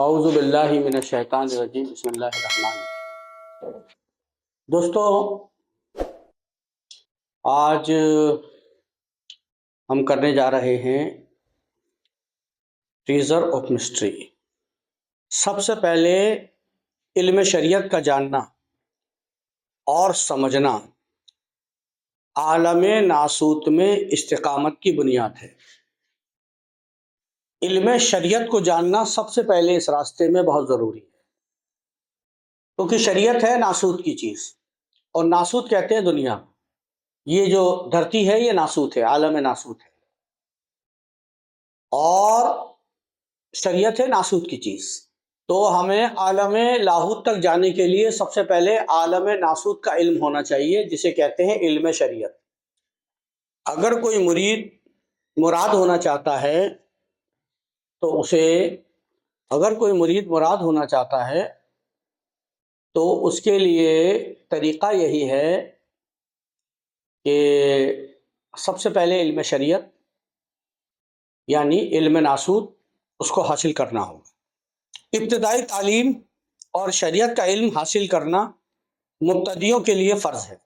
اعوذ باللہ من الشیطان الرجیم بسم اللہ الرحمن الرحیم۔ دوستو، آج ہم کرنے جا رہے ہیں ٹریزر آف مسٹری۔ سب سے پہلے علم شریعت کا جاننا اور سمجھنا عالم ناسوت میں استقامت کی بنیاد ہے۔ علم شریعت کو جاننا سب سے پہلے اس راستے میں بہت ضروری ہے، کیونکہ شریعت ہے ناسوت کی چیز، اور ناسوت کہتے ہیں دنیا۔ یہ جو دھرتی ہے یہ ناسوت ہے، عالم ناسوت ہے، اور شریعت ہے ناسوت کی چیز۔ تو ہمیں عالم لاہوت تک جانے کے لیے سب سے پہلے عالم ناسوت کا علم ہونا چاہیے، جسے کہتے ہیں علم شریعت۔ اگر کوئی مراد ہونا چاہتا ہے تو اس کے لیے طریقہ یہی ہے کہ سب سے پہلے علم شریعت یعنی علم ناسوت اس کو حاصل کرنا ہوگا۔ ابتدائی تعلیم اور شریعت کا علم حاصل کرنا مبتدیوں کے لیے فرض ہے۔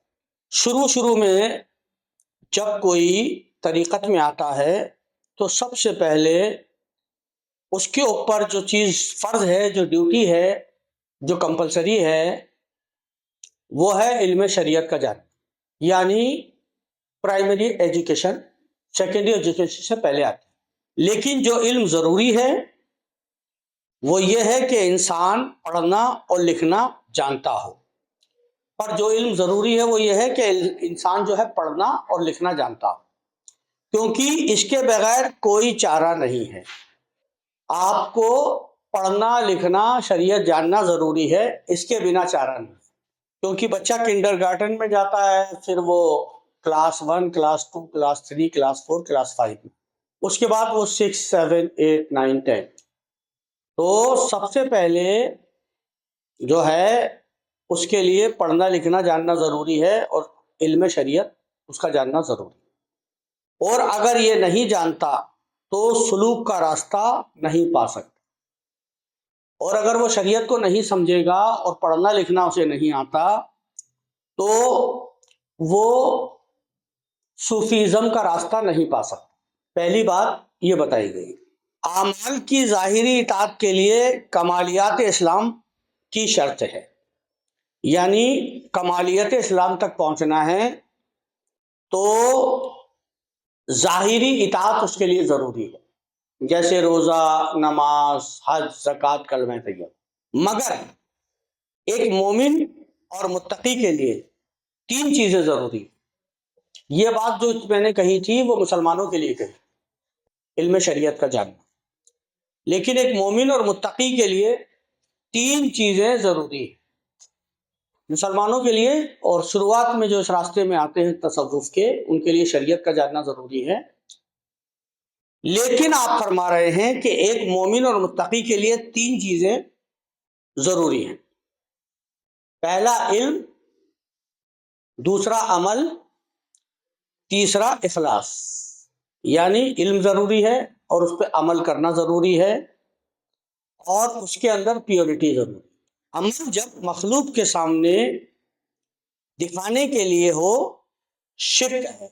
شروع میں جب کوئی طریقت میں آتا ہے تو سب سے پہلے اس کے اوپر جو چیز فرض ہے، جو ڈیوٹی ہے، جو کمپلسری ہے، وہ ہے علم شریعت کا جاننا، یعنی پرائمری ایجوکیشن سیکنڈری ایجوکیشن سے پہلے آتی ہے۔ لیکن جو علم ضروری ہے وہ یہ ہے کہ انسان پڑھنا اور لکھنا جانتا ہو۔ پر جو علم ضروری ہے وہ یہ ہے کہ انسان جو ہے پڑھنا اور لکھنا جانتا ہو، کیونکہ اس کے بغیر کوئی چارہ نہیں ہے۔ آپ کو پڑھنا لکھنا شریعت جاننا ضروری ہے، اس کے بنا چارہ نہیں، کیونکہ بچہ کنڈر گارٹن میں جاتا ہے، پھر وہ class 1 class 2 class 3 class 4 class 5 میں، اس کے بعد وہ 6 7 8 9 10۔ تو سب سے پہلے جو ہے اس کے لیے پڑھنا لکھنا جاننا ضروری ہے، اور علم شریعت اس کا جاننا ضروری ہے۔ اور اگر یہ نہیں جانتا تو سلوک کا راستہ نہیں پا سکتا، اور اگر وہ شریعت کو نہیں سمجھے گا اور پڑھنا لکھنا اسے نہیں آتا تو وہ صوفیزم کا راستہ نہیں پا سکتا۔ پہلی بات یہ بتائی گئی۔ اعمال کی ظاہری اطاعت کے لیے کمالیات اسلام کی شرط ہے، یعنی کمالیت اسلام تک پہنچنا ہے تو ظاہری اطاعت اس کے لیے ضروری ہے، جیسے روزہ، نماز، حج، زکوٰۃ، کلمہ طیبہ۔ مگر ایک مومن اور متقی کے لیے 3 چیزیں ضروری ہیں۔ یہ بات جو میں نے کہی تھی وہ مسلمانوں کے لیے کہی، علم شریعت کا جاننا، لیکن ایک مومن اور متقی کے لیے 3 چیزیں ضروری ہیں مسلمانوں کے لیے، اور شروعات میں جو اس راستے میں آتے ہیں تصوف کے، ان کے لیے شریعت کا جاننا ضروری ہے۔ لیکن آپ فرما رہے ہیں کہ ایک مومن اور متقی کے لیے 3 چیزیں ضروری ہیں۔ پہلا علم، دوسرا عمل، تیسرا اخلاص۔ یعنی علم ضروری ہے اور اس پہ عمل کرنا ضروری ہے، اور اس کے اندر پیورٹی ضروری ہے۔ عمل جب مخلوق کے سامنے دکھانے کے لیے ہو شرک ہے۔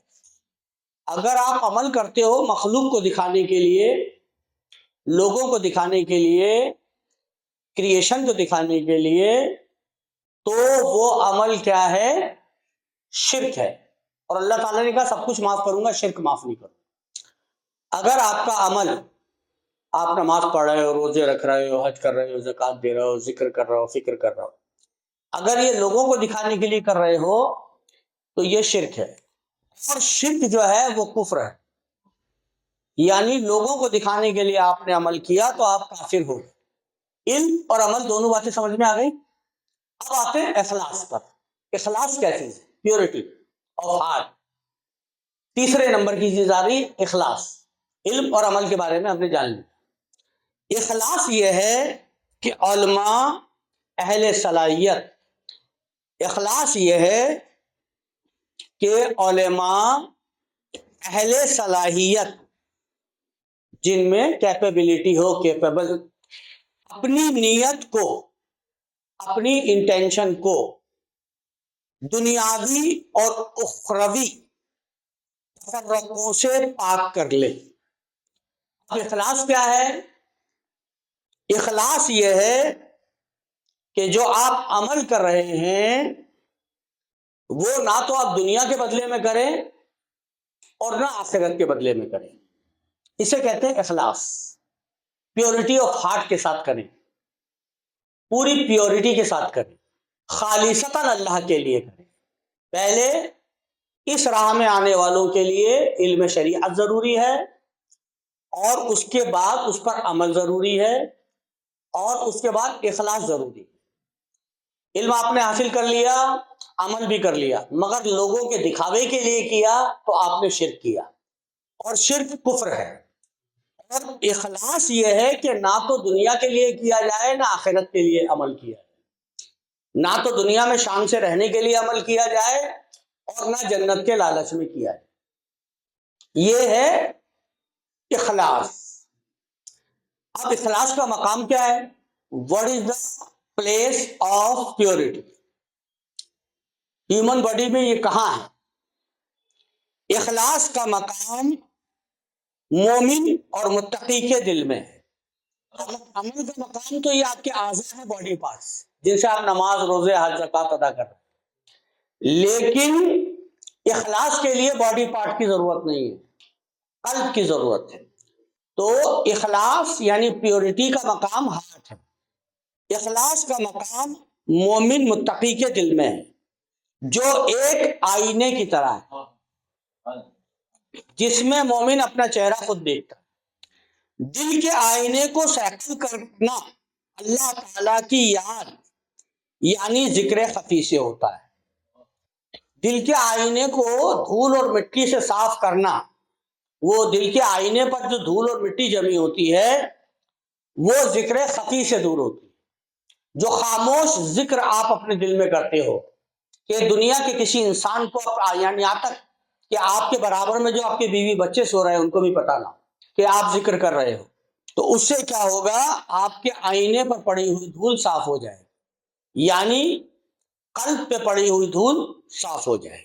اگر آپ عمل کرتے ہو مخلوق کو دکھانے کے لیے، لوگوں کو دکھانے کے لیے، کریشن کو دکھانے کے لیے، تو وہ عمل کیا ہے؟ شرک ہے۔ اور اللہ تعالیٰ نے کہا سب کچھ معاف کروں گا، شرک معاف نہیں کروں۔ اگر آپ کا عمل، آپ نماز پڑھ رہے ہو، روزے رکھ رہے ہو، حج کر رہے ہو، زکوٰۃ دے رہے ہو، ذکر کر رہے ہو، فکر کر رہے ہو، اگر یہ لوگوں کو دکھانے کے لیے کر رہے ہو تو یہ شرک ہے۔ اور شرک جو ہے وہ کفر ہے، یعنی لوگوں کو دکھانے کے لیے آپ نے عمل کیا تو آپ کافر ہو گئے۔ علم اور عمل دونوں باتیں سمجھ میں آ گئی۔ اب آتے ہیں اخلاص پر۔ اخلاص کیا چیز ہے؟ Purity of heart. تیسرے نمبر کی چیز آ رہی اخلاص۔ علم اور عمل کے بارے میں ہم نے جان لیا۔ اخلاص یہ ہے کہ علماء اہل صلاحیت، اخلاص یہ ہے کہ علماء اہل صلاحیت، جن میں کیپیبلٹی ہو، کیپیبل اپنی نیت کو، اپنی انٹینشن کو دنیاوی اور اخروی تفرقوں سے پاک کر لے۔ اب اخلاص کیا ہے؟ اخلاص یہ ہے کہ جو آپ عمل کر رہے ہیں وہ نہ تو آپ دنیا کے بدلے میں کریں اور نہ آخرت کے بدلے میں کریں، اسے کہتے ہیں اخلاص۔ پیورٹی آف ہارٹ کے ساتھ کریں، پوری پیورٹی کے ساتھ کریں، خالصتاً اللہ کے لیے کریں۔ پہلے اس راہ میں آنے والوں کے لیے علم شریعت ضروری ہے، اور اس کے بعد اس پر عمل ضروری ہے، اور اس کے بعد اخلاص ضروری ہے۔ علم آپ نے حاصل کر لیا، عمل بھی کر لیا، مگر لوگوں کے دکھاوے کے لیے کیا تو آپ نے شرک کیا، اور شرک کفر ہے۔ اور اخلاص یہ ہے کہ نہ تو دنیا کے لیے کیا جائے نہ آخرت کے لیے عمل کیا جائے، نہ تو دنیا میں شان سے رہنے کے لیے عمل کیا جائے اور نہ جنت کے لالچ میں کیا جائے۔ یہ ہے اخلاص۔ اب اخلاص کا مقام کیا ہے؟ What is the place of purity? Human body میں یہ کہاں ہے؟ اخلاص کا مقام مومن اور متقی کے دل میں ہے۔ عمل کا مقام تو یہ آپ کے اعضاء ہیں، باڈی پارٹس، جن سے آپ نماز، روزے، حج، زکوٰۃ ادا کر رہے ہیں، لیکن اخلاص کے لیے باڈی پارٹ کی ضرورت نہیں ہے، قلب کی ضرورت ہے۔ تو اخلاص یعنی پیورٹی کا مقام ہارٹ ہے، اخلاص کا مقام مومن متقی کے دل میں ہے، جو ایک آئینے کی طرح ہے، جس میں مومن اپنا چہرہ خود دیکھتا ہے۔ دل کے آئینے کو سیکل کرنا اللہ تعالیٰ کی یاد یعنی ذکر خفی سے ہوتا ہے۔ دل کے آئینے کو دھول اور مٹی سے صاف کرنا، وہ دل کے آئینے پر جو دھول اور مٹی جمی ہوتی ہے وہ ذکر خفی سے دور ہوتی ہے۔ جو خاموش ذکر آپ اپنے دل میں کرتے ہو کہ دنیا کے کسی انسان کو، یعنی یہاں تک کہ آپ کے برابر میں جو آپ کے بیوی بچے سو رہے ہیں ان کو بھی پتا نہ کہ آپ ذکر کر رہے ہو، تو اس سے کیا ہوگا؟ آپ کے آئینے پر پڑی ہوئی دھول صاف ہو جائے، یعنی قلب پہ پڑی ہوئی دھول صاف ہو جائے،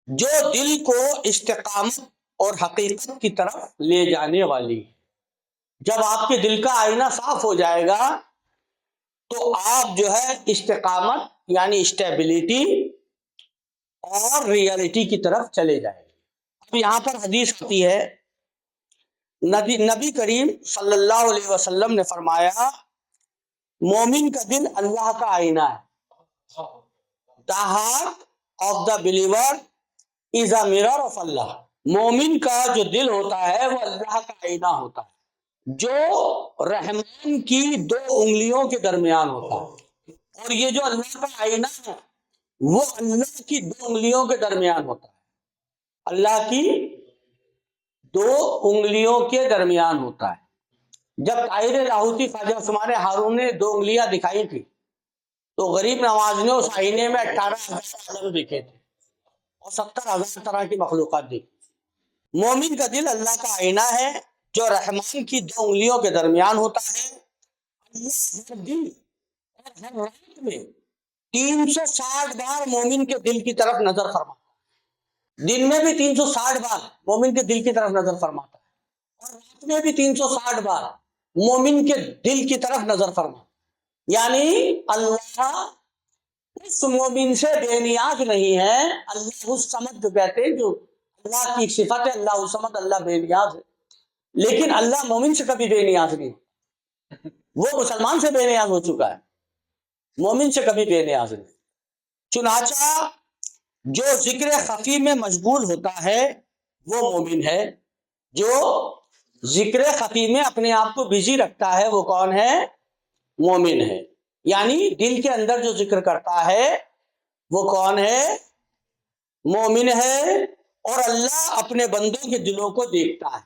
جو دل کو استقامت اور حقیقت کی طرف لے جانے والی ہے۔ جب آپ کے دل کا آئینہ صاف ہو جائے گا تو آپ جو ہے استقامت یعنی اسٹیبلٹی اور ریئلٹی کی طرف چلے جائیں گے۔ اب یہاں پر حدیث آتی ہے، نبی کریم صلی اللہ علیہ وسلم نے فرمایا مومن کا دل اللہ کا آئینہ ہے۔ The heart of the believer is a mirror of Allah۔ مومن کا جو دل ہوتا ہے وہ اللہ کا آئینہ ہوتا ہے، جو رحمان کی دو انگلیوں کے درمیان ہوتا ہے، اور یہ جو اللہ کا آئینہ ہے وہ اللہ کی دو انگلیوں کے درمیان ہوتا ہے، اللہ کی دو انگلیوں کے درمیان ہوتا ہے۔ جب طاہر لاہوتی خواجہ عثمان ہارون نے دو انگلیاں دکھائی تھی تو غریب نواز نے اس آئینے میں 18,000 علم دیکھے تھے اور 70,000 طرح کی مخلوقات دیکھی۔ مومن کا دل اللہ کا آئینہ ہے جو رحمان کی دو انگلیوں کے درمیان ہوتا ہے۔ اللہ ہر دن اور ہر رات میں 360 بار مومن کے دل کی طرف نظر فرماتا ہے، دن میں بھی 360 بار مومن کے دل کی طرف نظر فرماتا ہے، اور رات میں بھی 360 بار مومن کے دل کی طرف نظر فرماتا ہے۔ یعنی اللہ اس مومن سے بے نیاز نہیں ہے۔ اللہ اس سمد جو کہتے ہیں، جو اللہ کی صفت ہے، اللہ اس سمد، اللہ بے نیاز ہے، لیکن اللہ مومن سے کبھی بے نیاز نہیں، وہ مسلمان سے بے نیاز ہو چکا ہے، مومن سے کبھی بے نیاز نہیں۔ چنانچہ جو ذکر خفی میں مشغول ہوتا ہے وہ مومن ہے، جو ذکر خفی میں اپنے آپ کو بزی رکھتا ہے وہ کون ہے؟ مومن ہے۔ یعنی دل کے اندر جو ذکر کرتا ہے وہ کون ہے؟ مومن ہے، اور اللہ اپنے بندوں کے دلوں کو دیکھتا ہے۔